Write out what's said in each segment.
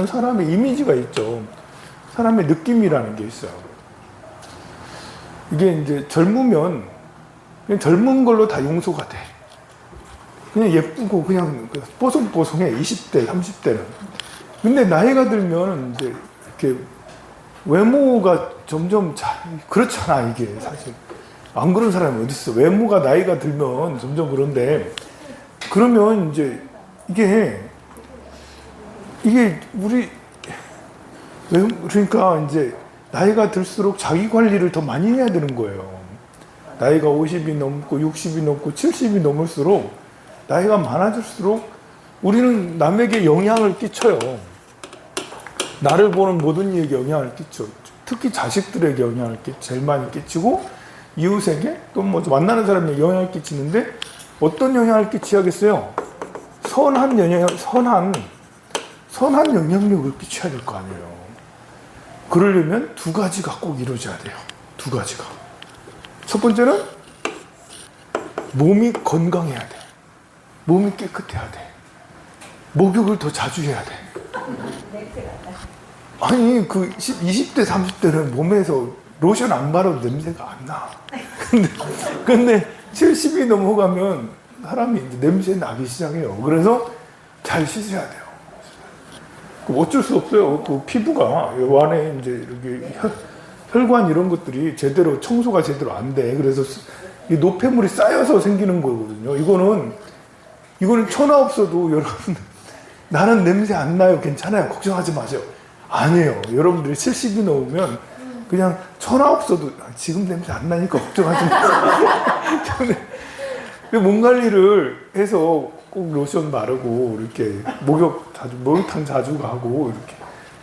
사람의 이미지가 있죠. 사람의 느낌이라는 게 있어요. 이게 이제 젊으면 그냥 젊은 걸로 다 용서가 돼. 그냥 예쁘고 그냥 뽀송뽀송해. 20대, 30대는. 근데 나이가 들면 이제 이렇게 외모가 점점 그렇잖아, 이게 사실. 안 그런 사람이 어딨어. 외모가 나이가 들면 점점 그런데, 그러면 이제 이게 우리 그러니까 이제 나이가 들수록 자기 관리를 더 많이 해야 되는 거예요. 나이가 50이 넘고 60이 넘고 70이 넘을수록 나이가 많아질수록 우리는 남에게 영향을 끼쳐요. 나를 보는 모든 이에게 영향을 끼쳐. 특히 자식들에게 영향을 제일 많이 끼치고 이웃에게 또 뭐 만나는 사람에게 영향을 끼치는데 어떤 영향을 끼쳐야겠어요? 선한 영향력을 끼쳐야 될 거 아니에요. 그러려면 두 가지가 꼭 이루어져야 돼요. 두 가지가. 첫 번째는 몸이 건강해야 돼. 몸이 깨끗해야 돼. 목욕을 더 자주 해야 돼. 아니, 20대, 30대는 몸에서 로션 안 바르도 냄새가 안 나. 근데 70이 넘어가면 사람이 이제 냄새 나기 시작해요. 그래서 잘 씻어야 돼요. 어쩔 수 없어요. 그 피부가 요 안에 이제 이렇게 혈관 이런 것들이 제대로 청소가 제대로 안 돼. 그래서 이 노폐물이 쌓여서 생기는 거거든요. 이거는 천하 없어도 여러분 나는 냄새 안 나요. 괜찮아요. 걱정하지 마세요. 아니에요. 여러분들이 70이 넘으면 그냥 천하 없어도 지금 냄새 안 나니까 걱정하지 마세요. 몸 관리를 해서 꼭 로션 바르고 이렇게 목욕탕 자주 가고 이렇게,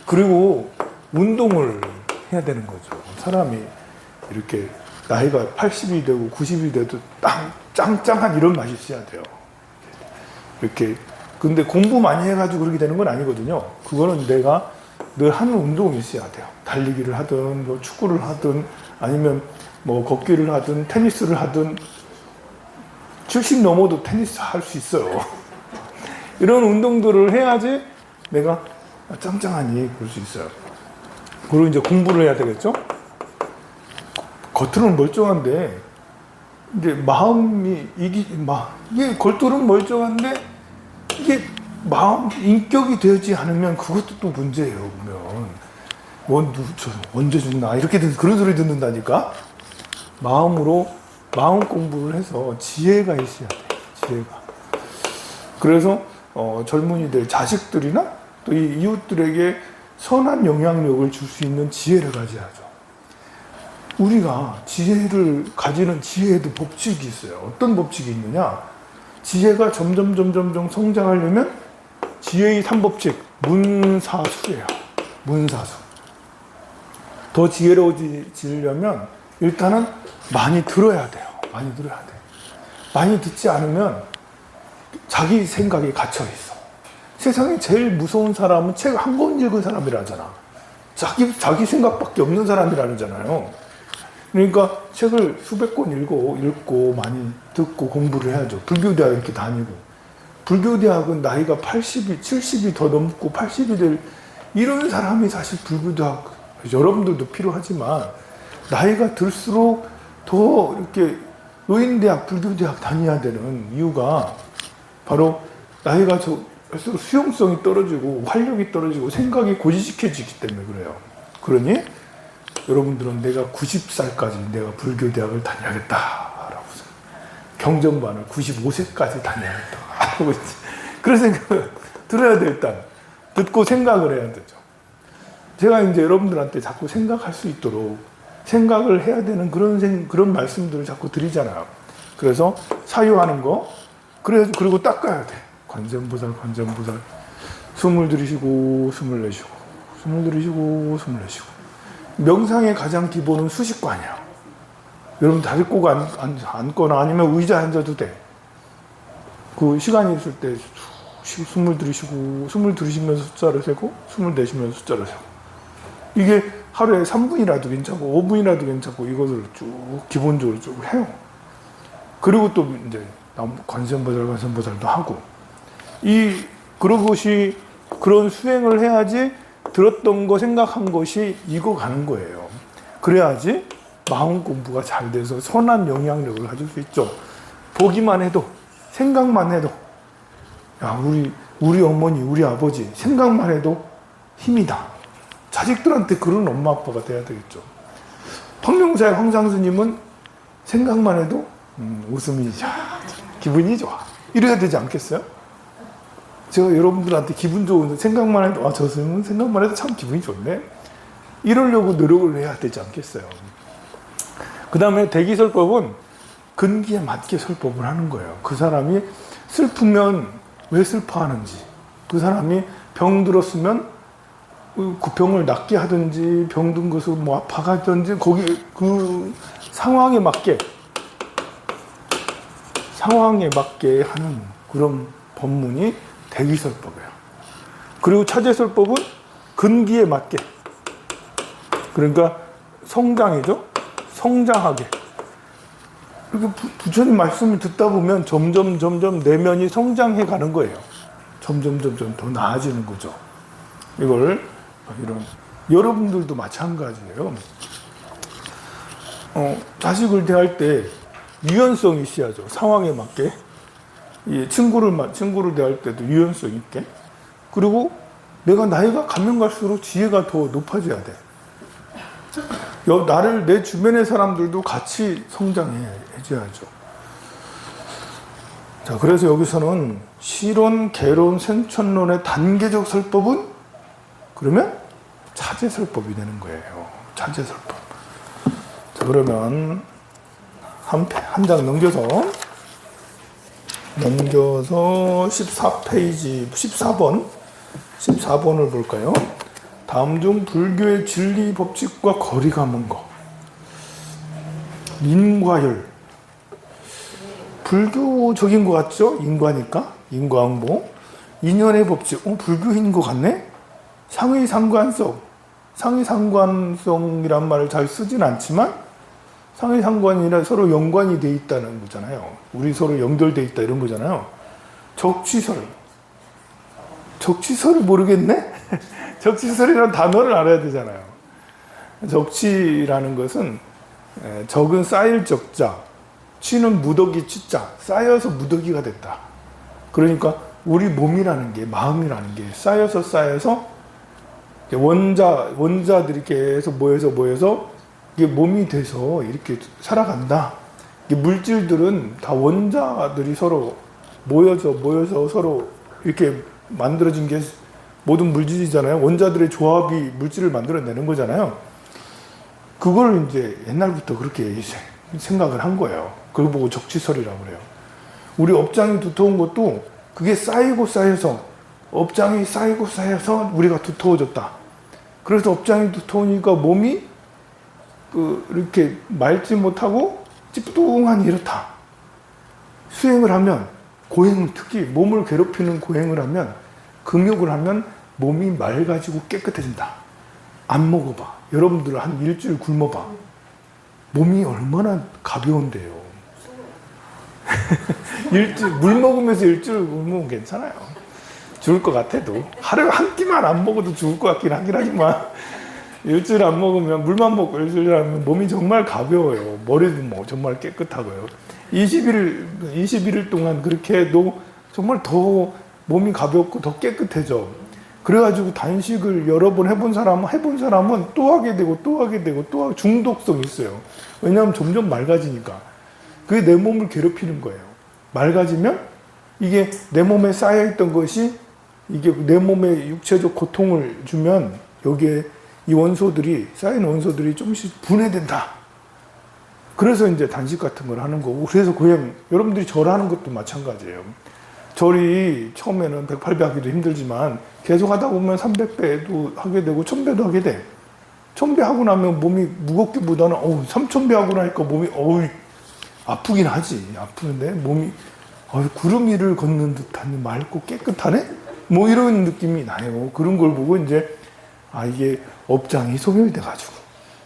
그리고 운동을 해야 되는 거죠. 사람이 이렇게 나이가 80이 되고 90이 돼도 짱짱한 이런 맛이 있어야 돼요. 이렇게. 근데 공부 많이 해가지고 그렇게 되는 건 아니거든요. 그거는 내가 늘 하는 운동이 있어야 돼요. 달리기를 하든 뭐 축구를 하든 아니면 뭐 걷기를 하든 테니스를 하든. 70 넘어도 테니스 할 수 있어요. 이런 운동들을 해야지 내가 짱짱하니 그럴 수 있어요. 그리고 이제 공부를 해야 되겠죠? 겉으로는 멀쩡한데, 이제 마음이, 이게 겉으로는 멀쩡한데, 이게 인격이 되지 않으면 그것도 또 문제예요, 보면. 언제 죽나? 이렇게 그런 소리 듣는다니까? 마음 공부를 해서 지혜가 있어야 돼요. 지혜가. 그래서 젊은이들, 자식들이나 또 이 이웃들에게 선한 영향력을 줄 수 있는 지혜를 가져야죠. 우리가 지혜를 가지는 지혜에도 법칙이 있어요. 어떤 법칙이 있느냐? 지혜가 점점 성장하려면 지혜의 3법칙, 문사수예요. 문사수. 더 지혜로워지려면 일단은 많이 들어야 돼요. 많이 들어야 돼. 많이 듣지 않으면 자기 생각에 갇혀 있어. 세상에 제일 무서운 사람은 책 한 권 읽은 사람이라잖아. 자기 생각밖에 없는 사람이라잖아요. 그러니까 책을 수백 권 읽고 많이 듣고 공부를 해야죠. 불교대학 이렇게 다니고. 불교대학은 나이가 80이, 70이 더 넘고 80이 될 이런 사람이 사실 불교대학, 여러분들도 필요하지만 나이가 들수록 더 이렇게 노인대학, 불교대학 다녀야 되는 이유가 바로 나이가 갈수록 수용성이 떨어지고 활력이 떨어지고 생각이 고지식해지기 때문에 그래요. 그러니 여러분들은 내가 90살까지 내가 불교대학을 다녀야겠다라고 경전반을 95세까지 다녀야겠다 하고 그런 생각을 들어야 돼. 일단 듣고 생각을 해야 되죠. 제가 이제 여러분들한테 자꾸 생각할 수 있도록 생각을 해야 되는 그런 말씀들을 자꾸 드리잖아요. 그래서 사유하는 거, 그리고 닦아야 돼. 관세음보살. 숨을 들이쉬고, 숨을 내쉬고, 숨을 들이쉬고, 숨을 내쉬고. 명상의 가장 기본은 수식관이야. 여러분 다리 꼭 앉거나 아니면 의자에 앉아도 돼. 그 시간이 있을 때 숨을 들이쉬고, 숨을 들이쉬면서 숫자를 세고, 숨을 내쉬면서 숫자를 세고. 이게 하루에 3분이라도 괜찮고 5분이라도 괜찮고 이것을 쭉 기본적으로 쭉 해요. 그리고 또 이제 관세음보살도 하고 그런 것이 그런 수행을 해야지 들었던 거 생각한 것이 익어가는 거예요. 그래야지 마음 공부가 잘 돼서 선한 영향력을 가질 수 있죠. 보기만 해도, 생각만 해도, 야, 우리 어머니, 우리 아버지, 생각만 해도 힘이다. 자식들한테 그런 엄마 아빠가 돼야 되겠죠. 통명사의 황상 스님은 생각만 해도 웃음이 기분이 좋아. 이래야 되지 않겠어요? 제가 여러분들한테 기분 좋은 생각만 해도 저 스님은 생각만 해도 참 기분이 좋네. 이러려고 노력을 해야 되지 않겠어요? 그 다음에 대기설법은 근기에 맞게 설법을 하는 거예요. 그 사람이 슬프면 왜 슬퍼하는지, 그 사람이 병 들었으면 그 병을 낫게 하든지, 병든 것을 뭐 아파가든지, 거기 그 상황에 맞게 하는 그런 법문이 대기설법이에요. 그리고 차제설법은 근기에 맞게, 그러니까 성장이죠. 성장하게. 이렇게 부처님 말씀을 듣다 보면 점점 내면이 성장해 가는 거예요. 점점 더 나아지는 거죠. 이걸 여러분들도 마찬가지예요. 자식을 대할 때 유연성이 있어야죠. 상황에 맞게. 친구를 대할 때도 유연성 있게. 그리고 내가 나이가 가면 갈수록 지혜가 더 높아져야 돼. 내 주변의 사람들도 같이 성장해줘야죠. 자, 그래서 여기서는 실론, 개론, 생천론의 단계적 설법은 그러면 차제설법이 되는 거예요. 차제설법. 자, 그러면 한 장 넘겨서 14페이지 14번을 볼까요? 다음 중 불교의 진리 법칙과 거리가 먼 것. 인과열. 불교적인 것 같죠? 인과니까. 인과응보. 인연의 법칙. 불교인 것 같네? 상의상관성이란 말을 잘 쓰진 않지만 상의상관이라 서로 연관이 돼 있다는 거잖아요. 우리 서로 연결돼 있다 이런 거잖아요. 적치설을 모르겠네? 적치설이라는 단어를 알아야 되잖아요. 적치라는 것은 적은 쌓일 적자, 치는 무더기 치자, 쌓여서 무더기가 됐다. 그러니까 우리 몸이라는 게, 마음이라는 게 쌓여서 원자들이 계속 모여서 이게 몸이 돼서 이렇게 살아간다. 물질들은 다 원자들이 서로 모여서 서로 이렇게 만들어진 게 모든 물질이잖아요. 원자들의 조합이 물질을 만들어내는 거잖아요. 그걸 이제 옛날부터 그렇게 생각을 한 거예요. 그걸 보고 적치설이라고 그래요. 우리 업장이 두터운 것도 그게 쌓여서 우리가 두터워졌다. 그래서 업장이 두터우니까 몸이 이렇게 맑지 못하고 찌뿌둥하니 이렇다. 수행을 하면, 특히 몸을 괴롭히는 고행을 하면, 금욕을 하면 몸이 맑아지고 깨끗해진다. 안 먹어봐. 여러분들 한 일주일 굶어봐. 몸이 얼마나 가벼운데요. 물 먹으면서 일주일 굶으면 괜찮아요. 죽을 것 같아도. 하루에 한 끼만 안 먹어도 죽을 것 같긴 하지만, 일주일 안 먹으면, 물만 먹고 일주일 하면 몸이 정말 가벼워요. 머리도 정말 깨끗하고요. 21일 동안 그렇게 해도 정말 더 몸이 가볍고 더 깨끗해져. 그래가지고 단식을 여러 번 해본 사람은 또 하게 되고 중독성이 있어요. 왜냐하면 점점 맑아지니까. 그게 내 몸을 괴롭히는 거예요. 맑아지면 이게 내 몸에 쌓여있던 것이 이게 내 몸에 육체적 고통을 주면 여기에 쌓인 원소들이 조금씩 분해된다. 그래서 이제 단식 같은 걸 하는 거고, 그래서 여러분들이 절하는 것도 마찬가지예요. 절이 처음에는 108배 하기도 힘들지만 계속 하다 보면 300배도 하게 되고 1000배도 하게 돼. 1000배 하고 나면 몸이 무겁기보다는 3000배 하고 나니까 몸이 아프긴 하지. 아프는데 몸이 구름 위를 걷는 듯한 맑고 깨끗하네? 이런 느낌이 나요. 그런 걸 보고 이제 이게 업장이 소멸돼가지고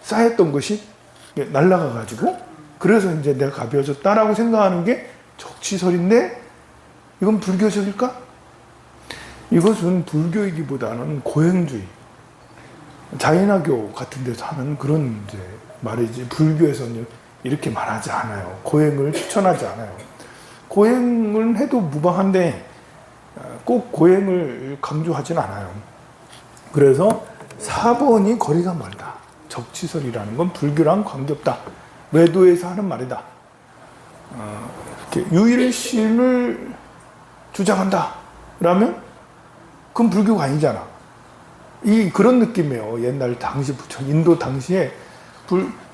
쌓였던 것이 날아가가지고 그래서 이제 내가 가벼워졌다라고 생각하는 게 적치설인데 이건 불교적일까? 이것은 불교이기보다는 고행주의, 자인화교 같은 데서 하는 그런 이제 말이지, 불교에서는 이렇게 말하지 않아요. 고행을 추천하지 않아요. 고행을 해도 무방한데 꼭 고행을 강조하진 않아요. 그래서 4번이 거리가 멀다. 적치설이라는 건 불교랑 관계없다. 외도에서 하는 말이다. 이렇게 유일신을 주장한다. 라면 그건 불교가 아니잖아. 그런 느낌이에요. 옛날 당시 인도 당시에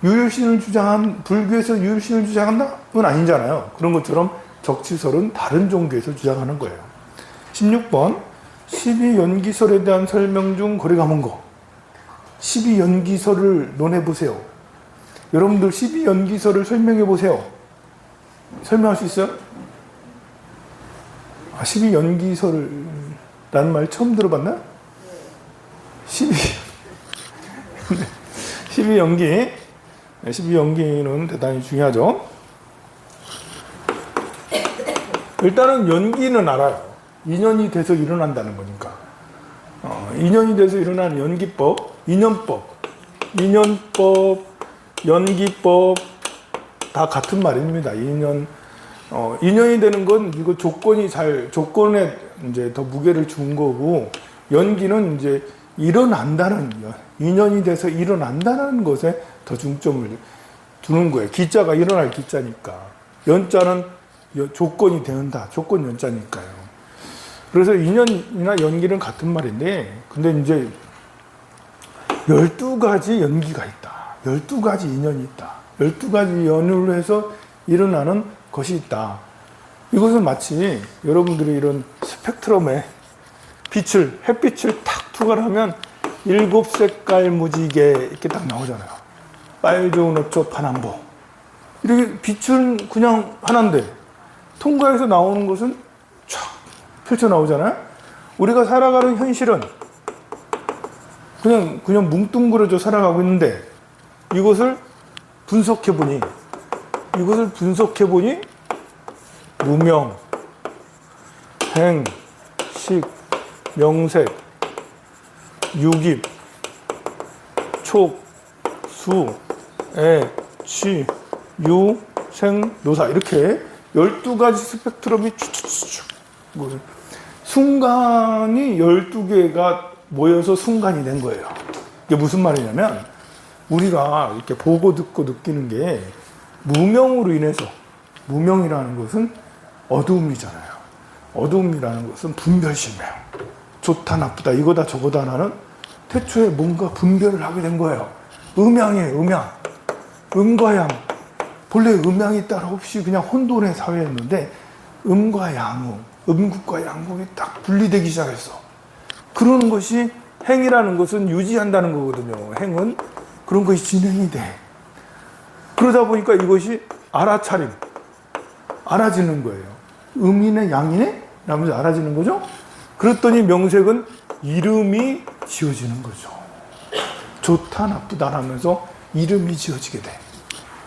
유일신을 주장한, 불교에서 유일신을 주장한다? 그건 아니잖아요. 그런 것처럼 적치설은 다른 종교에서 주장하는 거예요. 16번 12연기설에 대한 설명 중 거리가 먼 거. 12연기설을 논해보세요. 여러분들 12연기설을 설명해보세요. 설명할 수 있어요? 12연기설이라는 말 처음 들어봤나? 12연기는 대단히 중요하죠. 일단은 연기는 알아요. 인연이 돼서 일어난다는 거니까. 인연이 돼서 일어나는 연기법, 인연법, 연기법 다 같은 말입니다. 인연이 되는 건 이거 조건에 이제 더 무게를 준 거고, 연기는 이제 인연이 돼서 일어난다는 것에 더 중점을 두는 거예요. 기자가 일어날 기자니까. 연자는 조건이 되는다. 조건 연자니까요. 그래서 인연이나 연기는 같은 말인데, 근데 이제 12가지 연기가 있다. 12가지 인연이 있다. 12가지 연을 해서 일어나는 것이 있다. 이것은 마치 여러분들이 이런 스펙트럼에 햇빛을 탁 투과하면 7색깔 무지개 이렇게 딱 나오잖아요. 빨주노 노초 파남보. 이렇게 빛은 그냥 하나인데 통과해서 나오는 것은 촥 펼쳐 나오잖아요. 우리가 살아가는 현실은 그냥 뭉뚱그려져 살아가고 있는데, 이것을 분석해 보니 무명, 행, 식, 명색, 유깁, 촉, 수, 애, 취, 유, 생, 노사, 이렇게 12가지 스펙트럼이 쭉쭉쭉 순간이 12개가 모여서 순간이 된 거예요. 이게 무슨 말이냐면, 우리가 이렇게 보고 듣고 느끼는 게 무명으로 인해서, 무명이라는 것은 어두움이잖아요. 어두움이라는 것은 분별심이에요. 좋다 나쁘다 이거다 저거다 나는 태초에 뭔가 분별을 하게 된 거예요. 음양이에요. 음과 양. 본래 음양이 따로 없이 그냥 혼돈의 사회였는데, 음과 양음, 음국과 양국이 딱 분리되기 시작했어. 그러는 것이, 행이라는 것은 유지한다는 거거든요. 행은 그런 것이 진행이 돼. 그러다 보니까 이것이 알아지는 거예요. 음이네 양이네? 라면서 알아지는 거죠. 그랬더니 명색은 이름이 지어지는 거죠. 좋다 나쁘다 하면서 이름이 지어지게 돼.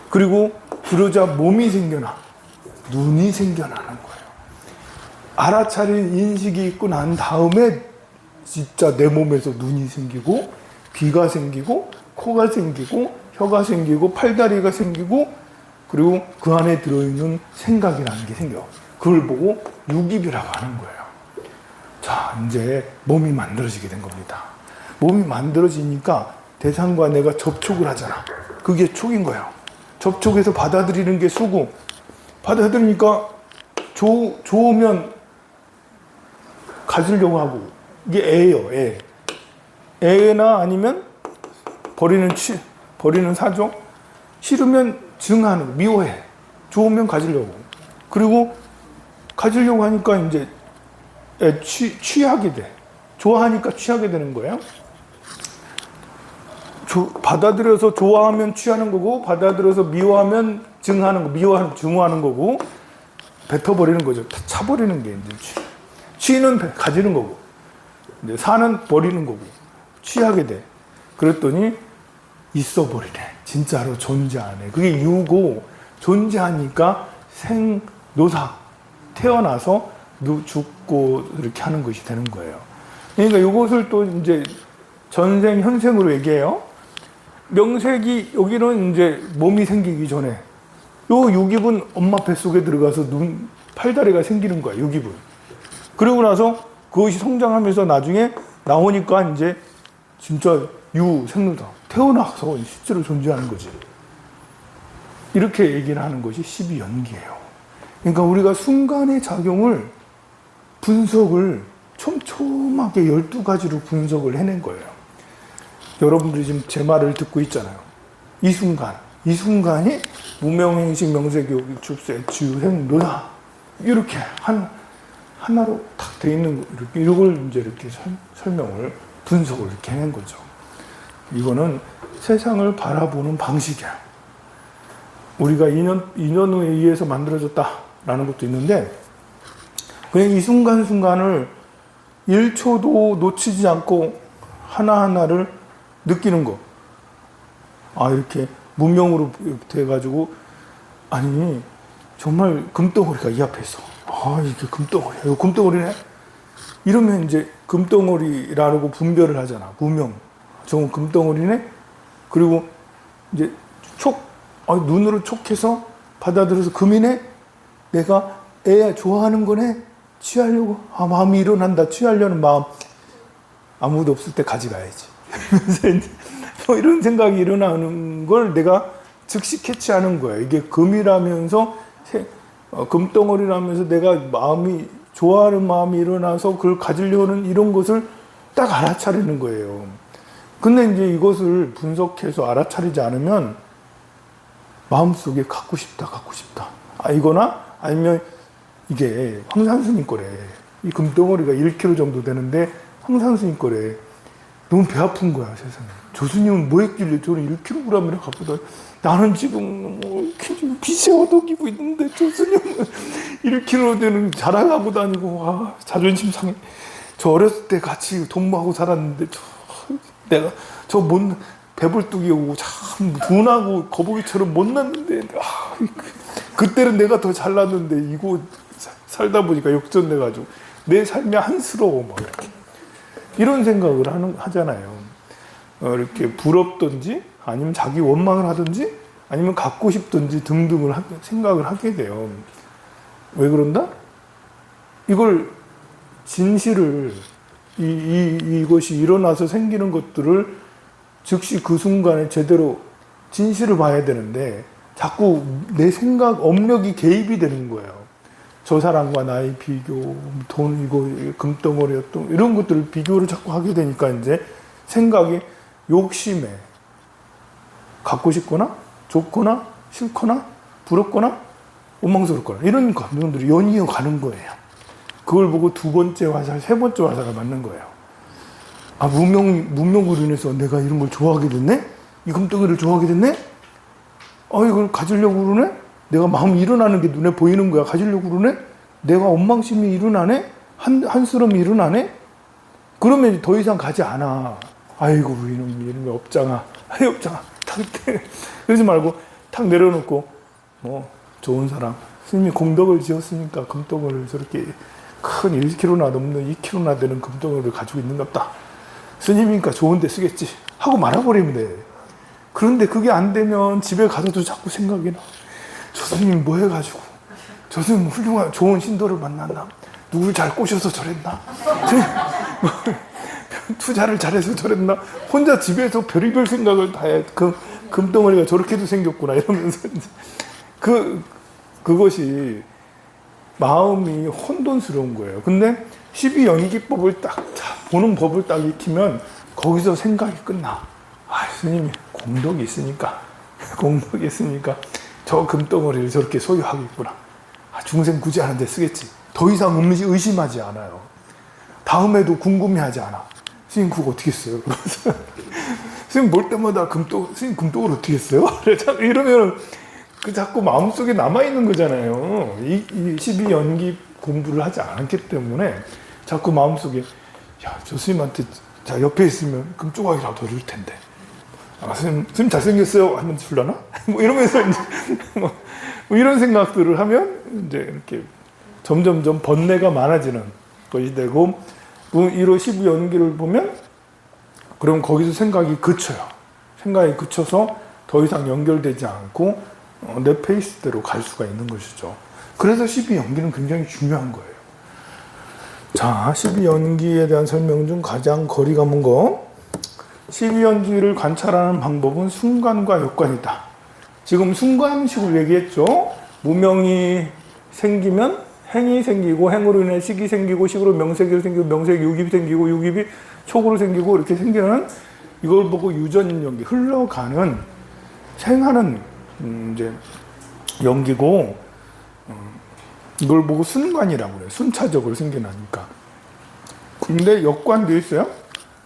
그리고 그러자 몸이 생겨나, 눈이 생겨나는 거예요. 알아차린 인식이 있고 난 다음에 진짜 내 몸에서 눈이 생기고, 귀가 생기고, 코가 생기고, 혀가 생기고, 팔다리가 생기고, 그리고 그 안에 들어있는 생각이라는 게 생겨. 그걸 보고 유깁이라고 하는 거예요. 자, 이제 몸이 만들어지게 된 겁니다. 몸이 만들어지니까 대상과 내가 접촉을 하잖아. 그게 촉인 거예요. 접촉해서 받아들이는 게 수고. 받아들이니까 좋으면 가지려고 하고. 이게 애예요, 애. 애나 아니면 버리는 사죠. 싫으면 증하는, 미워해. 좋으면 가지려고. 그리고 가지려고 하니까 이제 취하게 돼. 좋아하니까 취하게 되는 거예요. 받아들여서 좋아하면 취하는 거고, 받아들여서 미워하면 증하는 거, 증오하는 거고, 뱉어버리는 거죠. 차버리는 게 이제 취는 가지는 거고, 이제 사는 버리는 거고, 취하게 돼. 그랬더니 있어버리네. 진짜로 존재하네. 그게 유고, 존재하니까 생노사, 태어나서 죽고 이렇게 하는 것이 되는 거예요. 그러니까 이것을 또 이제 전생, 현생으로 얘기해요. 명색이, 여기는 이제 몸이 생기기 전에, 요 6입은 엄마 뱃속에 들어가서 팔다리가 생기는 거야, 6입은. 그러고 나서 그것이 성장하면서 나중에 나오니까 이제 진짜 생로다. 태어나서 실제로 존재하는 거지. 이렇게 얘기를 하는 것이 12연기예요. 그러니까 우리가 순간의 작용을 분석을 촘촘하게 12가지로 분석을 해낸 거예요. 여러분들이 지금 제 말을 듣고 있잖아요. 이 순간이 무명행식 명색욕 출세 주행노다 이렇게 하나로 탁 돼 있는 이걸 이제 이렇게 설명을 분석을 이렇게 해낸 거죠. 이거는 세상을 바라보는 방식이야. 우리가 인연에 의해서 만들어졌다라는 것도 있는데, 그냥 이 순간순간을 1초도 놓치지 않고 하나하나를 느끼는 거. 이렇게 문명으로 돼가지고, 아니, 정말 금덩어리가 이 앞에 있어. 이게 금덩어리야. 이거 금덩어리네? 이러면 이제 금덩어리라고 분별을 하잖아. 무명. 저건 금덩어리네? 그리고 이제 눈으로 촉해서 받아들여서 금이네? 내가 애 좋아하는 거네? 취하려고? 마음이 일어난다. 취하려는 마음. 아무도 없을 때 가져가야지. 뭐 이런 생각이 일어나는 걸 내가 즉시 캐치하는 거야. 이게 금이라면서, 금덩어리라면서 내가 좋아하는 마음이 일어나서 그걸 가지려는 이런 것을 딱 알아차리는 거예요. 근데 이제 이것을 분석해서 알아차리지 않으면 마음속에 갖고 싶다. 이거나 아니면 이게 황산스님 거래. 이 금덩어리가 1kg 정도 되는데 황산스님 거래. 너무 배 아픈 거야, 세상에. 조수님은 뭐 했길래 저는 1kg이나 갖고 다녀. 나는 지금 빚에 얻어기고 있는데 조수님은 1kg 되는 자랑하고 다니고, 자존심 상해. 저 어렸을 때 같이 동무하고 살았는데, 내가 배불뚝이 오고 참 둔하고 거북이처럼 못났는데, 그때는 내가 더 잘났는데, 이거 살다 보니까 역전돼가지고, 내 삶이 한스러워, 막 이렇게. 이런 생각을 하잖아요. 이렇게 부럽든지, 아니면 자기 원망을 하든지, 아니면 갖고 싶든지 등등을 생각을 하게 돼요. 왜 그런다? 이걸, 진실을, 이것이 일어나서 생기는 것들을 즉시 그 순간에 제대로 진실을 봐야 되는데, 자꾸 내 생각, 업력이 개입이 되는 거예요. 저 사람과 나의 비교, 돈, 이거, 금덩어리였던, 이런 것들을 비교를 자꾸 하게 되니까 이제 생각이 욕심에 갖고 싶거나, 좋거나, 싫거나, 부럽거나, 원망스럽거나, 이런 감정들이 연이어 가는 거예요. 그걸 보고 두 번째 화살, 세 번째 화살을 맞는 거예요. 문명으로 인해서 내가 이런 걸 좋아하게 됐네? 이 금덩이를 좋아하게 됐네? 이걸 가지려고 그러네? 내가 마음이 일어나는 게 눈에 보이는 거야. 가지려고 그러네? 내가 원망심이 일어나네? 한스러움이 일어나네? 그러면 더 이상 가지 않아. 아이고, 이놈이 업장아. 업장아. 그러지 말고, 탁 내려놓고, 좋은 사람. 스님이 공덕을 지었으니까 금덩어리를 저렇게 큰 1kg나 넘는 2kg나 되는 금덩어리를 가지고 있는갑다. 스님이니까 좋은 데 쓰겠지. 하고 말아버리면 돼. 그런데 그게 안 되면 집에 가서도 자꾸 생각이 나. 저 스님 뭐 해가지고, 저 스님 훌륭한 좋은 신도를 만났나? 누굴 잘 꼬셔서 저랬나? 투자를 잘해서 저랬나? 혼자 집에서 별의별 생각을 다 해. 그 금덩어리가 저렇게도 생겼구나 이러면서 그것이 마음이 혼돈스러운 거예요. 근데 12연기법을 딱 보는 법을 딱 익히면 거기서 생각이 끝나. 스님이 공덕이 있으니까 저 금덩어리를 저렇게 소유하겠구나. 중생 굳이 하는 데 쓰겠지. 더 이상 의심하지 않아요. 다음에도 궁금해하지 않아. 스님 그거 어떻게 써요? 스님 볼 때마다 스님 금덩어리 어떻게 했어요? 이러면 자꾸 마음속에 남아있는 거잖아요. 이 12연기 공부를 하지 않았기 때문에 자꾸 마음속에 저 스님한테 옆에 있으면 금조각이라도 줄 텐데. 스님 잘생겼어요? 하면 줄라나? 이러면서 이제 뭐 이런 생각들을 하면 이제 이렇게 점점점 번뇌가 많아지는 것이 되고 1호 12연기를 보면 그럼 거기서 생각이 그쳐요. 생각이 그쳐서 더 이상 연결되지 않고 내 페이스대로 갈 수가 있는 것이죠. 그래서 12연기는 굉장히 중요한 거예요. 자, 12연기에 대한 설명 중 가장 거리가 먼 거. 12연기를 관찰하는 방법은 순간과 역관이다. 지금 순간식으로 얘기했죠. 무명이 생기면 행이 생기고, 행으로 인해 식이 생기고, 식으로 명색이 생기고, 명색이 육입이 생기고, 육입이 촉으로 생기고, 이렇게 생기는 이걸 보고 유전연기, 흘러가는 생하는 이제 연기고, 이걸 보고 순관이라고 그래요. 순차적으로 생겨나니까. 근데 역관도 있어요.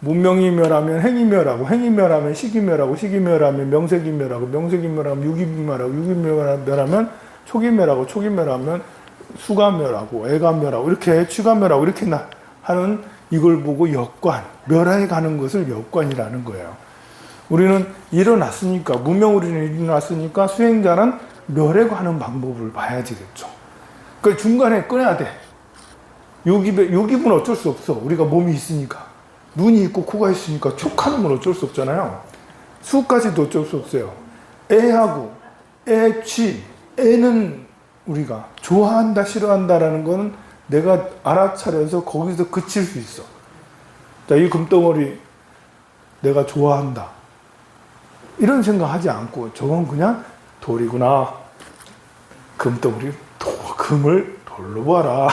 무명이 멸하면 행이 멸하고, 행이 멸하면 식이 멸하고, 식이 멸하면 명색이 멸하고, 명색이 멸하면 육입이 멸하고, 육입이 멸하면 촉이 멸하고, 촉이 멸하면 수가 멸하고, 애가 멸하고, 이렇게 취가 멸하고, 이렇게 하는 이걸 보고 역관, 멸해 가는 것을 역관이라는 거예요. 우리는 일어났으니까, 무명으로 일어났으니까 수행자는 멸해 가는 방법을 봐야지겠죠. 그러니까 중간에 끊어야 돼. 육입은 어쩔 수 없어. 우리가 몸이 있으니까. 눈이 있고 코가 있으니까 촉하는 건 어쩔 수 없잖아요. 수까지도 어쩔 수 없어요. 애하고 애취, 애는 우리가 좋아한다, 싫어한다라는 거는 내가 알아차려서 거기서 그칠 수 있어. 자, 이 금덩어리 내가 좋아한다. 이런 생각하지 않고 저건 그냥 돌이구나. 금덩어리, 금을 돌로 봐라.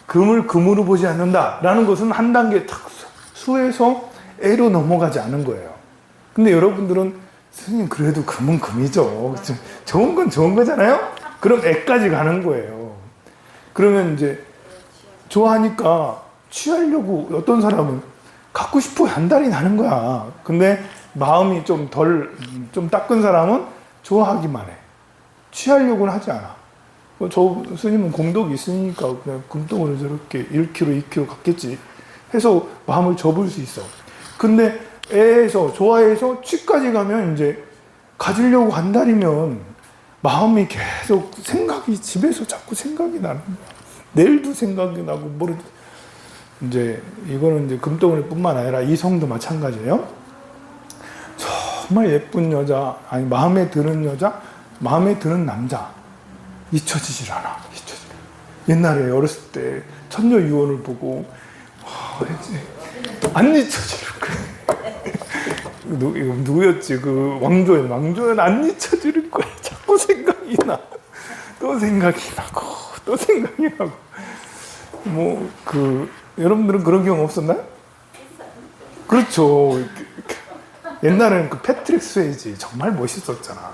금을 금으로 보지 않는다라는 것은 한 단계 탁 수에서 애로 넘어가지 않은 거예요. 근데 여러분들은 스님 그래도 금은 금이죠. 좋은 건 좋은 거잖아요. 그럼 애까지 가는 거예요. 그러면 이제 좋아하니까 취하려고 어떤 사람은 갖고 싶어 한달이 나는 거야. 근데 마음이 좀 닦은 사람은 좋아하기만 해. 취하려고는 하지 않아. 저 스님은 공덕이 있으니까 그냥 금덩어리 저렇게 1kg, 2kg 갖겠지 해서 마음을 접을 수 있어. 근데 애에서 좋아해서 취까지 가면 이제 가지려고 한다면 마음이 계속 생각이 집에서 자꾸 생각이 나는 거야. 내일도 생각이 나고 모레도. 이제 이거는 이제 금덩어리뿐만 아니라 이성도 마찬가지예요. 정말 예쁜 여자, 아니 마음에 드는 여자, 마음에 드는 남자 잊혀지질 않아. 옛날에 어렸을 때 천녀 유언을 보고 안 잊혀지는 거야. 누구였지? 그 왕조연 안 잊혀지는 거야. 자꾸 생각이 나. 또 생각이 나고 또 생각이 나고. 여러분들은 그런 경험 없었나요? 그렇죠. 옛날에는 그 패트릭 스웨이지 정말 멋있었잖아.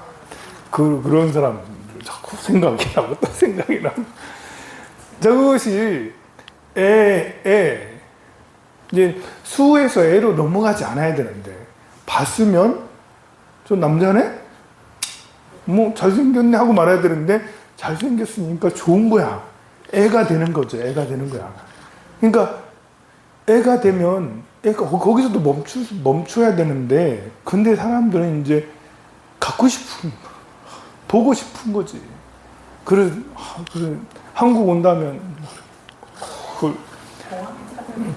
그런 사람 자꾸 생각이 나고 또 생각이 나고. 저것이 이제 수에서 애로 넘어가지 않아야 되는데 봤으면 저 남자네? 잘생겼네 하고 말아야 되는데 잘생겼으니까 좋은 거야. 애가 되는 거죠. 애가 되는 거야. 그러니까 애가 되면 애가 거기서도 멈춰야 되는데 근데 사람들은 이제 갖고 싶은 보고 싶은 거지. 그래 한국 온다면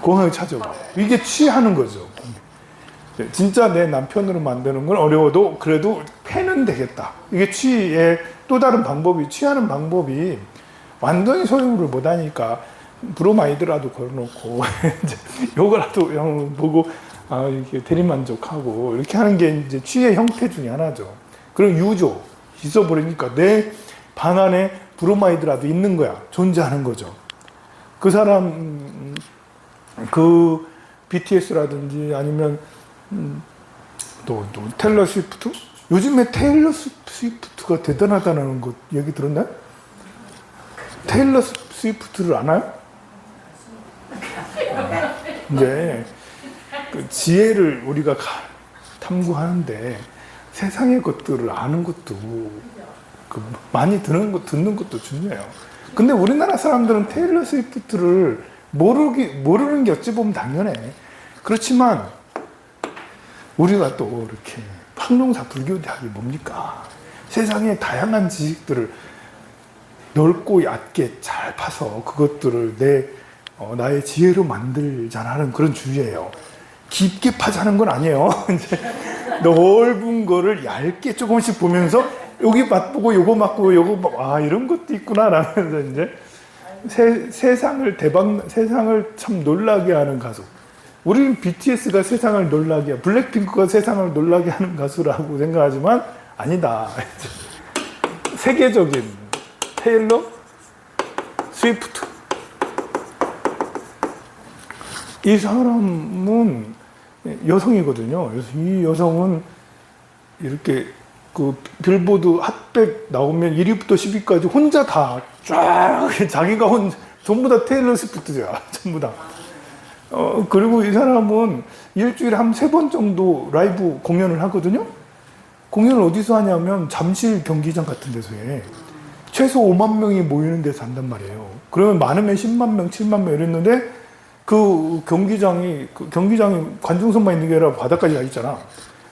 공항을 찾아와. 이게 취하는 거죠. 진짜 내 남편으로 만드는 건 어려워도 그래도 패는 되겠다. 이게 취의 또 다른 방법이, 취하는 방법이 완전히 소유를 못하니까 브로마이드라도 걸어놓고 요거라도 보고 이렇게 대리만족하고 이렇게 하는 게 이제 취의 형태 중에 하나죠. 그럼 유조 있어버리니까 내 방 안에 브로마이드라도 있는 거야. 존재하는 거죠. 그 사람 그 BTS라든지 아니면 또 테일러 스위프트? 요즘에 테일러 스위프트가 대단하다는 거 얘기 들었나요? 테일러 스위프트를 아나요? 이제 그 지혜를 우리가 탐구하는데 세상의 것들을 아는 것도 많이 듣는 것도 중요해요. 근데 우리나라 사람들은 테일러 스위프트를 모르는 게 어찌 보면 당연해. 그렇지만 우리가 또 이렇게 황룡사 불교대학이 뭡니까? 세상의 다양한 지식들을 넓고 얕게 잘 파서 그것들을 나의 지혜로 만들자는 그런 주의예요. 깊게 파자는 건 아니에요. 이제 넓은 거를 얇게 조금씩 보면서 여기 맛보고 요거 맛보고 요거 이런 것도 있구나 라면서 이제 세상을 참 놀라게 하는 가수. 우리는 BTS가 세상을 놀라게, 블랙핑크가 세상을 놀라게 하는 가수라고 생각하지만 아니다. 세계적인 테일러 스위프트. 이 사람은 여성이거든요. 그래서 이 여성은 이렇게 그 빌보드 핫백 나오면 1위부터 10위까지 혼자 다 쫙 자기가 전부 다 테일러 스위프트죠. 전부 다. 그리고 이 사람은 일주일에 한 3번 정도 라이브 공연을 하거든요. 공연을 어디서 하냐면 잠실 경기장 같은 데서 해. 최소 5만 명이 모이는 데서 한단 말이에요. 그러면 많으면 10만 명, 7만 명 이랬는데 그 경기장이 관중석만 있는 게 아니라 바닥까지 가 있잖아.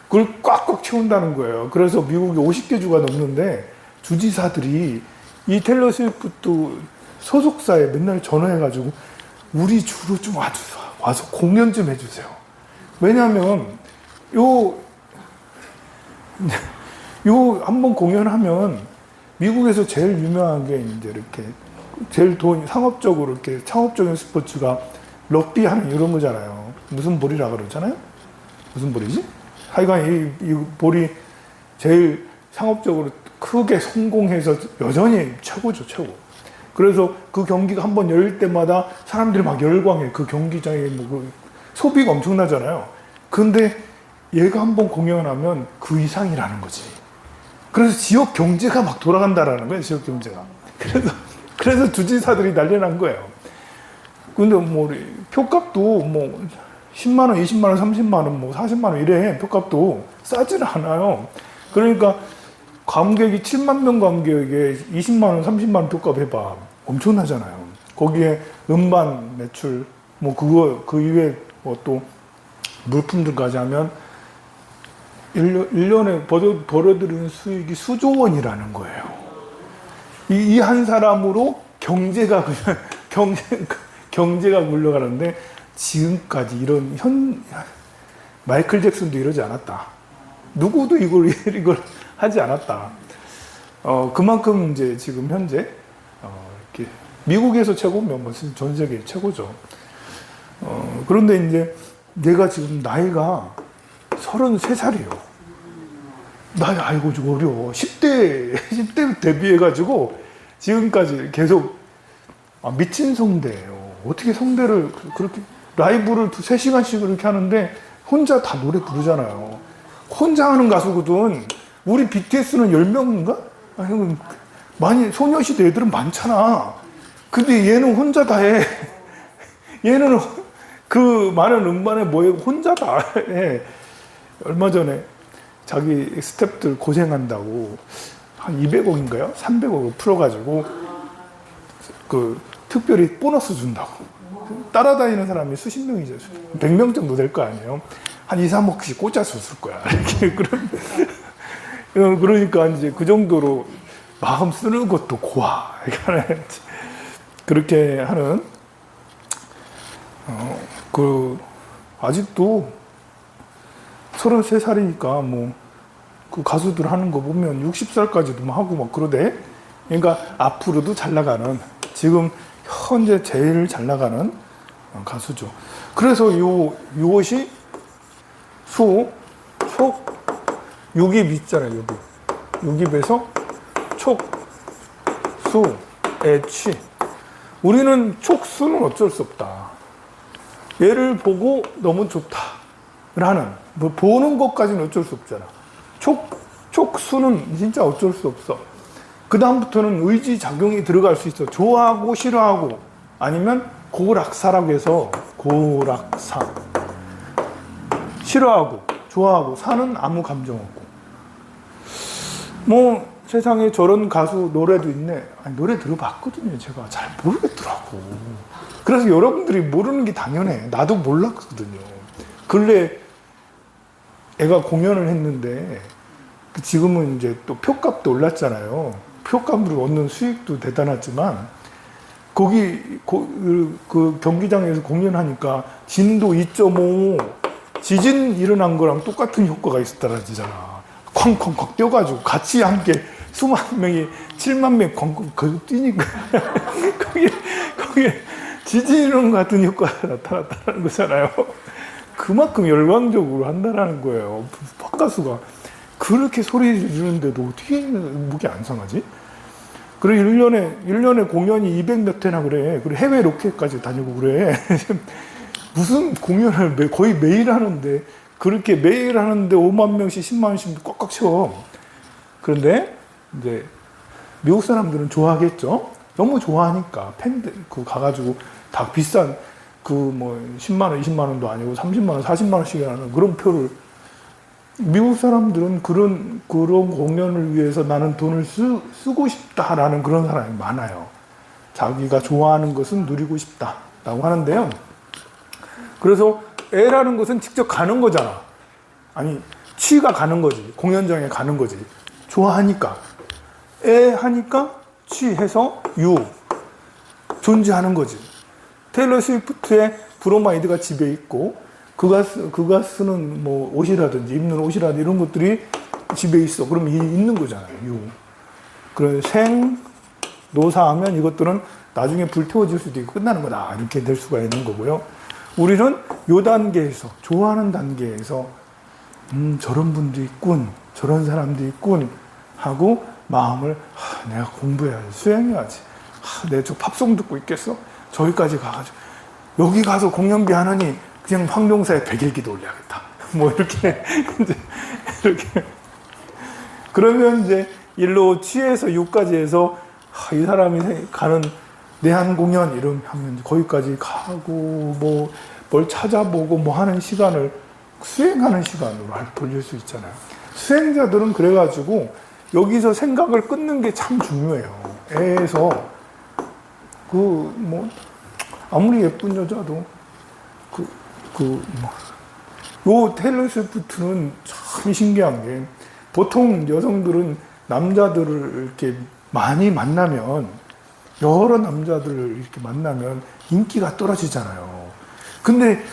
그걸 꽉꽉 채운다는 거예요. 그래서 미국이 50개 주가 넘는데 주지사들이 이 테일러 스위프트 소속사에 맨날 전화해가지고 우리 주로 좀 와서 공연 좀 해주세요. 왜냐하면 요 한번 공연하면 미국에서 제일 유명한 게 이제 이렇게 제일 상업적으로 이렇게 창업적인 스포츠가 럭비 하는 이런 거잖아요. 무슨 볼이라 그러잖아요? 무슨 볼이지? 하여간 이 볼이 제일 상업적으로 크게 성공해서 여전히 최고죠, 최고. 그래서 그 경기가 한번 열릴 때마다 사람들이 막 열광해. 그 경기장에 소비가 엄청나잖아요. 근데 얘가 한번 공연하면 그 이상이라는 거지. 그래서 지역 경제가 막 돌아간다라는 거예요, 지역 경제가. 그래서 주지사들이 난리 난 거예요. 근데 표값도 10만 원, 20만 원, 30만 원, 40만 원 이래. 표값도 싸지는 않아요. 그러니까 관객이 7만 명 관객에 20만 원, 30만 원 표값 해봐. 엄청나잖아요. 거기에 음반 매출, 그 이외에 또 물품들까지 하면 1년에 벌어들이는 수익이 수조 원이라는 거예요. 이 한 사람으로 경제가 굴러가는데 지금까지 이런 마이클 잭슨도 이러지 않았다. 누구도 이걸 하지 않았다. 그만큼 이제 지금 현재 이렇게 미국에서 최고면 전 세계 최고죠. 그런데 이제 내가 지금 나이가 33살이에요. 나이 아이고 좀 어려워. 10대 데뷔해가지고 지금까지 계속 미친 성대예요. 어떻게 성대를 그렇게 라이브를 3시간씩 그렇게 하는데 혼자 다 노래 부르잖아요. 혼자 하는 가수거든. 우리 BTS는 10명인가? 많이 소녀시대 애들은 많잖아. 근데 얘는 혼자 다 해. 얘는 그 많은 음반에 혼자 다 해. 얼마 전에 자기 스태프들 고생한다고 한 200억인가요? 300억을 풀어가지고 특별히 보너스 준다고. 따라다니는 사람이 수십 명이죠. 100명 정도 될 거 아니에요. 한 2, 3억씩 꽂아줬을 거야. 그러니까 이제 그 정도로 마음 쓰는 것도 고와. 그렇게 하는, 아직도 33살이니까 그 가수들 하는 거 보면 60살까지도 하고 막 그러대. 그러니까 앞으로도 잘 나가는, 지금 현재 제일 잘 나가는 가수죠. 그래서 요것이 촉, 6입 있잖아요, 여기. 6입에서 촉, 수, 애취. 우리는 촉수는 어쩔 수 없다. 얘를 보고 너무 좋다. 라는, 보는 것까지는 어쩔 수 없잖아. 촉수는 진짜 어쩔 수 없어. 그 다음부터는 의지작용이 들어갈 수 있어. 좋아하고 싫어하고 아니면 고락사라고 해서 고락사. 싫어하고 좋아하고 사는 아무 감정 없고. 세상에 저런 가수 노래도 있네. 아니, 노래 들어봤거든요. 제가 잘 모르겠더라고. 그래서 여러분들이 모르는 게 당연해. 나도 몰랐거든요. 근래 애가 공연을 했는데 지금은 이제 또 표값도 올랐잖아요. 효과물을 얻는 수익도 대단하지만 거기 그 경기장에서 공연하니까 진도 2.5 지진 일어난 거랑 똑같은 효과가 있었다라잖아. 쾅쾅쾅 뛰어가지고 같이 함께 수만 명이 7만 명이 쾅쾅 거기 뛰니까 거기에 지진 일어난 것 같은 효과가 나타났다는 거잖아요. 그만큼 열광적으로 한다라는 거예요. 팝가수가 그렇게 소리 지르는데도 어떻게 목이 안 상하지? 그리고 1년에 공연이 200몇 회나 그래. 그리고 해외 로켓까지 다니고 그래. 무슨 공연을 거의 매일 하는데, 그렇게 매일 하는데 5만 명씩, 10만 명씩 꽉꽉 채워. 그런데, 이제, 미국 사람들은 좋아하겠죠? 너무 좋아하니까, 팬들, 가가지고, 다 비싼, 10만원, 20만원도 아니고, 30만원, 40만원씩 하는 그런 표를, 미국 사람들은 그런 공연을 위해서 나는 돈을 쓰고 싶다라는 그런 사람이 많아요. 자기가 좋아하는 것은 누리고 싶다라고 하는데요. 그래서 애라는 것은 직접 가는 거잖아. 아니, 취가 가는 거지. 공연장에 가는 거지. 좋아하니까. 애 하니까 취해서 존재하는 거지. 테일러 스위프트의 브로마이드가 집에 있고, 그가 쓰는 뭐 옷이라든지 입는 옷이라든지 이런 것들이 집에 있어. 그럼 있는 거잖아요. 그래 노사하면 이것들은 나중에 불태워질 수도 있고 끝나는 거다. 이렇게 될 수가 있는 거고요. 우리는 요 단계에서, 좋아하는 단계에서 저런 분도 있군, 저런 사람도 있군 하고 마음을 내가 공부해야지, 수행해야지. 내가 저 팝송 듣고 있겠어? 저기까지 가가지고 여기 가서 공연비 하느니 그냥 황룡사에 100일기도 올려야겠다. 뭐 이렇게 그러면 이제 일로 취해서 6까지 해서 이 사람이 가는 내한 공연 이러면 하면 거기까지 가고 뭘 찾아보고 뭐 하는 시간을 수행하는 시간으로 돌릴 수 있잖아요. 수행자들은 그래가지고 여기서 생각을 끊는 게 참 중요해요. 애에서 아무리 예쁜 여자도 요 테일러 스위프트는 참 신기한 게 보통 여성들은 남자들을 이렇게 많이 만나면 여러 남자들을 이렇게 만나면 인기가 떨어지잖아요. 근데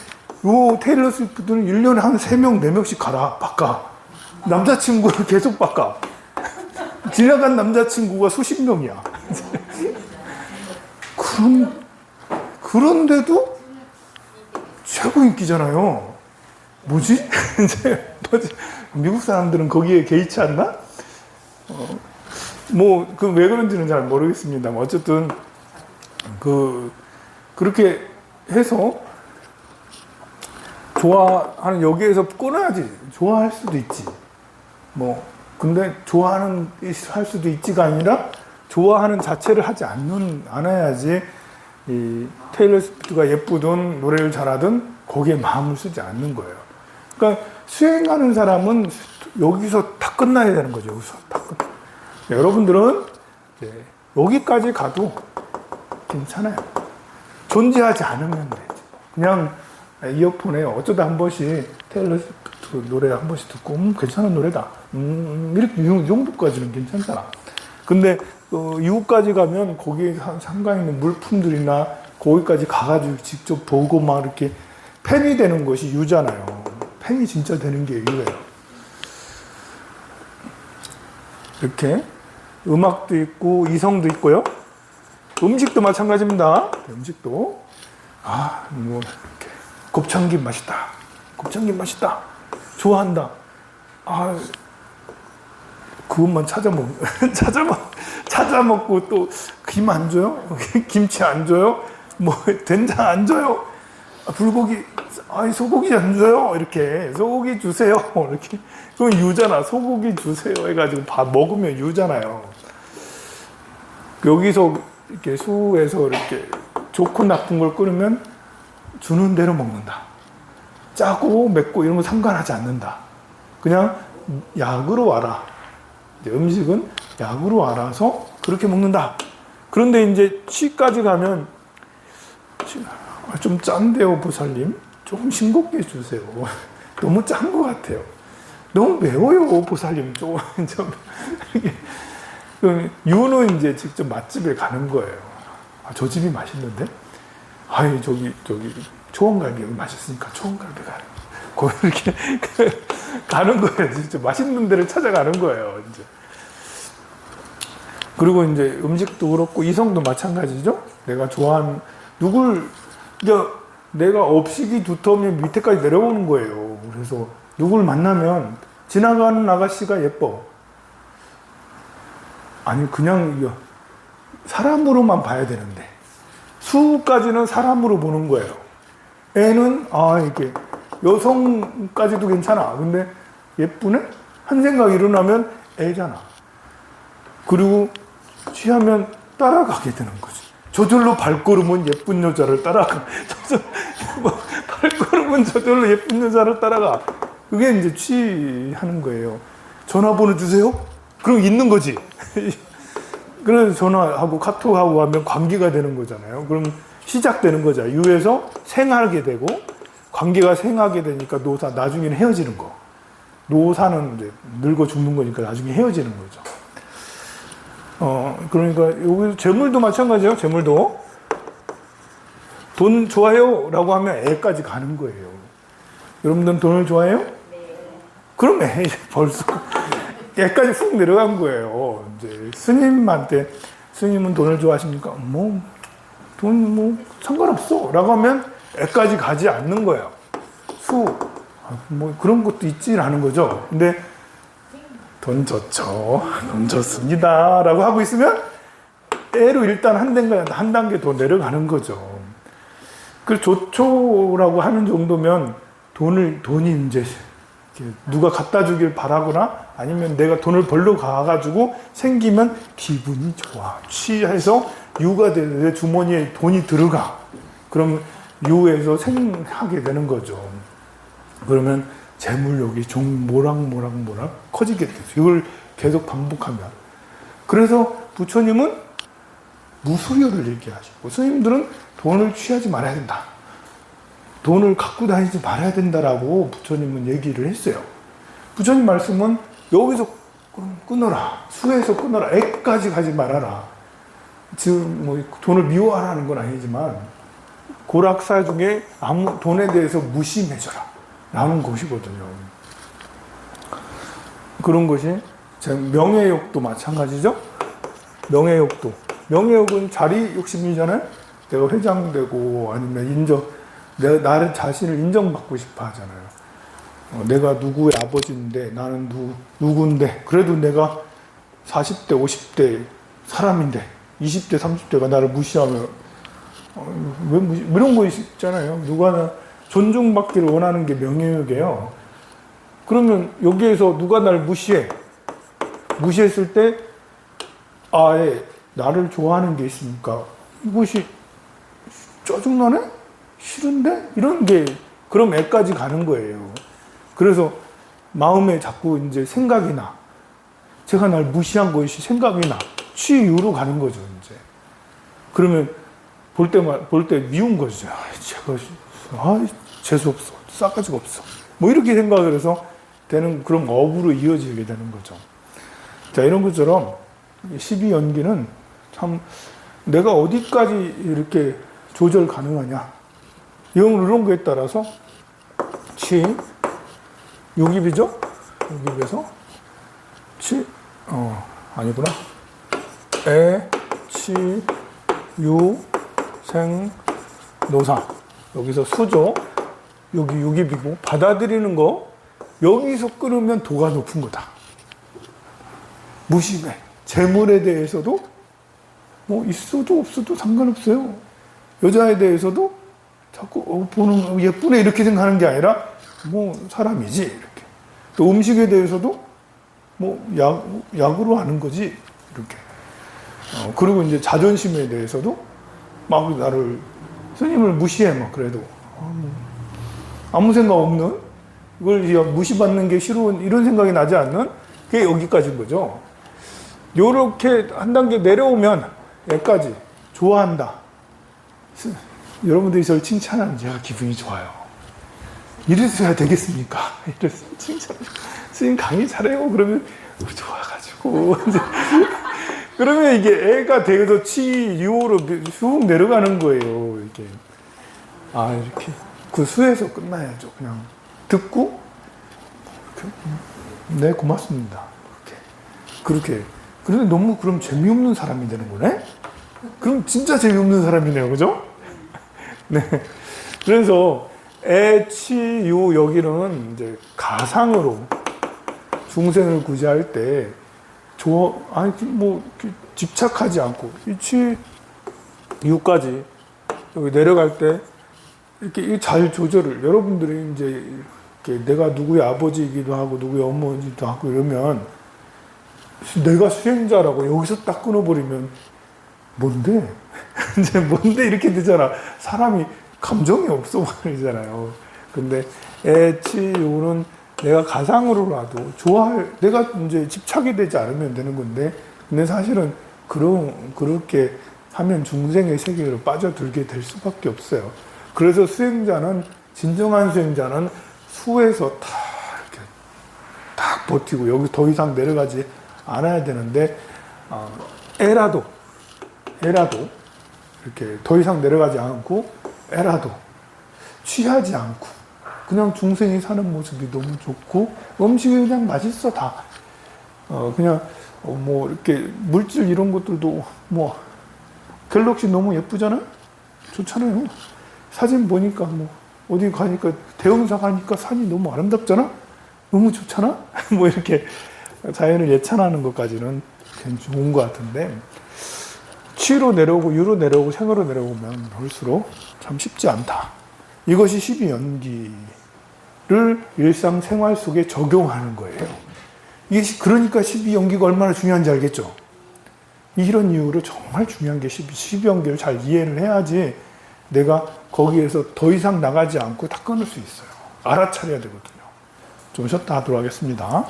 요 테일러 스위프트는 1년에 한 3명, 4명씩 바꿔. 남자친구를 계속 바꿔. 지나간 남자친구가 수십 명이야. 그런데도 최고 인기잖아요. 뭐지? 미국 사람들은 거기에 개의치 않나? 왜 그런지는 잘 모르겠습니다. 어쨌든, 그렇게 해서, 좋아하는, 여기에서 끊어야지. 좋아할 수도 있지. 근데 할 수도 있지가 아니라, 좋아하는 자체를 하지 않아야지, 이 테일러 스위프트가 예쁘든 노래를 잘하든 거기에 마음을 쓰지 않는 거예요. 그러니까 수행하는 사람은 여기서 다 끝나야 되는 거죠. 여기서 다 끝. 여러분들은 여기까지 가도 괜찮아요. 존재하지 않으면 되죠. 그냥 이어폰에 어쩌다 한 번씩 테일러 스위프트 노래 한 번씩 듣고 괜찮은 노래다. 이렇게 이 정도까지는 괜찮잖아. 근데 이후까지 가면 거기에 상가 있는 물품들이나 거기까지 가가지고 직접 보고 막 이렇게 팬이 되는 것이 유잖아요. 팬이 진짜 되는 게 유예요. 이렇게 음악도 있고 이성도 있고요. 음식도 마찬가지입니다. 음식도 이렇게 곱창김 맛있다. 곱창김 맛있다. 좋아한다. 그것만 찾아먹고 또 김 안 줘요? 김치 안 줘요? 된장 안 줘요? 불고기, 소고기 안 줘요? 이렇게 소고기 주세요. 이렇게 그건 유잖아. 소고기 주세요 해가지고 밥 먹으면 유잖아요. 여기서 이렇게 수에서 이렇게 좋고 나쁜 걸 끊으면 주는 대로 먹는다. 짜고 맵고 이런 거 상관하지 않는다. 그냥 약으로 와라. 음식은 약으로 알아서 그렇게 먹는다. 그런데 이제 취까지 가면 좀 짠데요, 보살님. 조금 싱겁게 해주세요. 너무 짠 것 같아요. 너무 매워요, 보살님. 좀 그럼 유는 이제 직접 맛집에 가는 거예요. 아, 저 집이 맛있는데? 아이, 저기, 초원갈비 여기 맛있으니까 초원갈비 가는 거기 이렇게 가는 거예요. 진짜 맛있는 데를 찾아가는 거예요, 이제. 그리고 이제 음식도 그렇고 이성도 마찬가지죠. 내가 좋아하는 내가 업식이 두터우면 밑에까지 내려오는 거예요. 그래서 누굴 만나면 지나가는 아가씨가 예뻐. 아니 그냥 이거 사람으로만 봐야 되는데 수까지는 사람으로 보는 거예요. 애는 이렇게 여성까지도 괜찮아. 근데 예쁘네? 한 생각 일어나면 애잖아. 그리고 취하면 따라가게 되는 거지. 저절로 발걸음은 예쁜 여자를 따라가. 발걸음은 저절로 예쁜 여자를 따라가. 그게 이제 취하는 거예요. 전화번호 주세요? 그럼 있는 거지. 그래서 전화하고 카톡하고 하면 관계가 되는 거잖아요. 그럼 시작되는 거죠. 유에서 생하게 되고 관계가 생하게 되니까 나중에는 헤어지는 거. 노사는 이제 늙어 죽는 거니까 나중에 헤어지는 거죠. 그러니까 여기 재물도 마찬가지예요. 재물도 돈 좋아해요? 라고 하면 애까지 가는 거예요. 여러분들은 돈을 좋아해요? 네. 그럼 벌써 애까지 훅 내려간 거예요. 이제 스님은 돈을 좋아하십니까? 돈 상관없어. 라고 하면 애까지 가지 않는 거예요. 그런 것도 있지라는 거죠. 근데 돈 좋죠. 돈 좋습니다. 라고 하고 있으면 애로 일단 한 단계 더 내려가는 거죠. 그 좋죠라고 하는 정도면 돈이 이제 누가 갖다 주길 바라거나 아니면 내가 돈을 벌러 가가지고 생기면 기분이 좋아. 취해서 유가 되는데 주머니에 돈이 들어가. 그럼 유에서 생하게 되는 거죠. 그러면 재물욕이 모락 커지게 되죠. 이걸 계속 반복하면. 그래서 부처님은 무소유를 얘기하시고 스님들은 돈을 취하지 말아야 된다. 돈을 갖고 다니지 말아야 된다라고 부처님은 얘기를 했어요. 부처님 말씀은 여기서 끊어라. 수에서 끊어라. 애까지 가지 말아라. 지금 돈을 미워하라는 건 아니지만 고락사 중에 돈에 대해서 무심해져라. 라는 것이거든요. 그런 것이 명예욕도 마찬가지죠. 명예욕은 자리 욕심이잖아요. 내가 회장되고 아니면 내가 나를 자신을 인정받고 싶어 하잖아요. 내가 누구의 아버지인데 나는 누구인데 그래도 내가 40대 50대 사람인데 20대 30대가 나를 무시하면 이런 거 있잖아요. 누가 존중받기를 원하는 게 명예욕이에요. 그러면 여기에서 누가 날 무시했을 때 나를 좋아하는 게 있으니까 이것이 짜증나네? 싫은데? 이런 게 그럼 애까지 가는 거예요. 그래서 마음에 자꾸 이제 생각이 나. 제가 날 무시한 것이 생각이 나. 취유로 가는 거죠, 이제. 그러면 볼 때 미운 거죠. 재수없어. 싸가지가 없어. 이렇게 생각을 해서 되는 그런 업으로 이어지게 되는 거죠. 자, 이런 것처럼 12연기는 참 내가 어디까지 이렇게 조절 가능하냐. 이런 거에 따라서 요깁이죠? 요깁에서 아니구나. 노사. 여기서 수죠. 여기 요깁이고 받아들이는 거 여기서 끊으면 도가 높은 거다. 무심해. 재물에 대해서도 있어도 없어도 상관없어요. 여자에 대해서도 자꾸 보는 예쁘네 이렇게 생각하는 게 아니라 사람이지 이렇게. 또 음식에 대해서도 약으로 하는 거지 이렇게. 그리고 이제 자존심에 대해서도 막 나를 스님을 무시해 그래도 아무 생각 없는 이걸 무시받는 게 싫은 이런 생각이 나지 않는 그게 여기까지인 거죠. 요렇게 한 단계 내려오면 여기까지 좋아한다. 여러분들이 저를 칭찬하면 제가 기분이 좋아요. 이래서야 되겠습니까? 이래서 칭찬. 스님 강의 잘해요. 그러면 좋아가지고 그러면 이게 애가 돼서 치, 유로 쑥 내려가는 거예요. 이게. 아, 이렇게. 그 수에서 끝나야죠. 그냥 듣고, 이렇게. 네, 고맙습니다. 그렇게. 그런데 너무 그럼 재미없는 사람이 되는 거네? 그럼 진짜 재미없는 사람이네요. 그죠? 네. 그래서 애, 치, 유, 여기는 이제 가상으로 중생을 구제할 때 아니, 뭐, 집착하지 않고, 치, 유까지 여기 내려갈 때 이렇게 잘 조절을, 여러분들이 이제 이렇게 내가 누구의 아버지이기도 하고, 누구의 어머니도 하고 이러면 내가 수행자라고 여기서 딱 끊어버리면 뭔데? 이제 뭔데 이렇게 되잖아. 사람이 감정이 없어 보이잖아요. 근데 애, 치, 유는 내가 가상으로라도 내가 이제 집착이 되지 않으면 되는 건데, 근데 사실은 그렇게 하면 중생의 세계로 빠져들게 될 수밖에 없어요. 그래서 진정한 수행자는 수에서 이렇게 딱 버티고 여기 더 이상 내려가지 않아야 되는데, 애라도 이렇게 더 이상 내려가지 않고, 애라도 취하지 않고, 그냥 중생이 사는 모습이 너무 좋고, 음식이 그냥 맛있어, 다. 그냥, 뭐, 이렇게, 물질 이런 것들도, 뭐, 갤럭시 너무 예쁘잖아요? 좋잖아요. 사진 보니까, 뭐, 어디 가니까, 대형사 가니까 산이 너무 아름답잖아? 너무 좋잖아? 뭐, 이렇게, 자연을 예찬하는 것까지는 괜히 좋은 것 같은데, 치로 내려오고, 유로 내려오고, 생으로 내려오면 볼수록 참 쉽지 않다. 이것이 12연기를 일상생활 속에 적용하는 거예요. 그러니까 12연기가 얼마나 중요한지 알겠죠? 이런 이유로 정말 중요한 게 12연기를 잘 이해를 해야지 내가 거기에서 더 이상 나가지 않고 다 끊을 수 있어요. 알아차려야 되거든요. 좀 쉬었다 하도록 하겠습니다.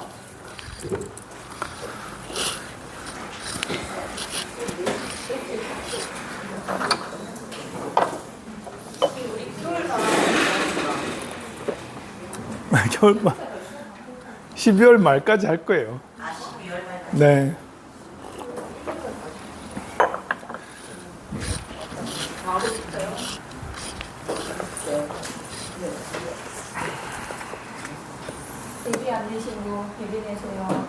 겨울만 12월 말까지 할 거예요. 12월 말까지? 네. 대비 안 되시고 대비 내세요.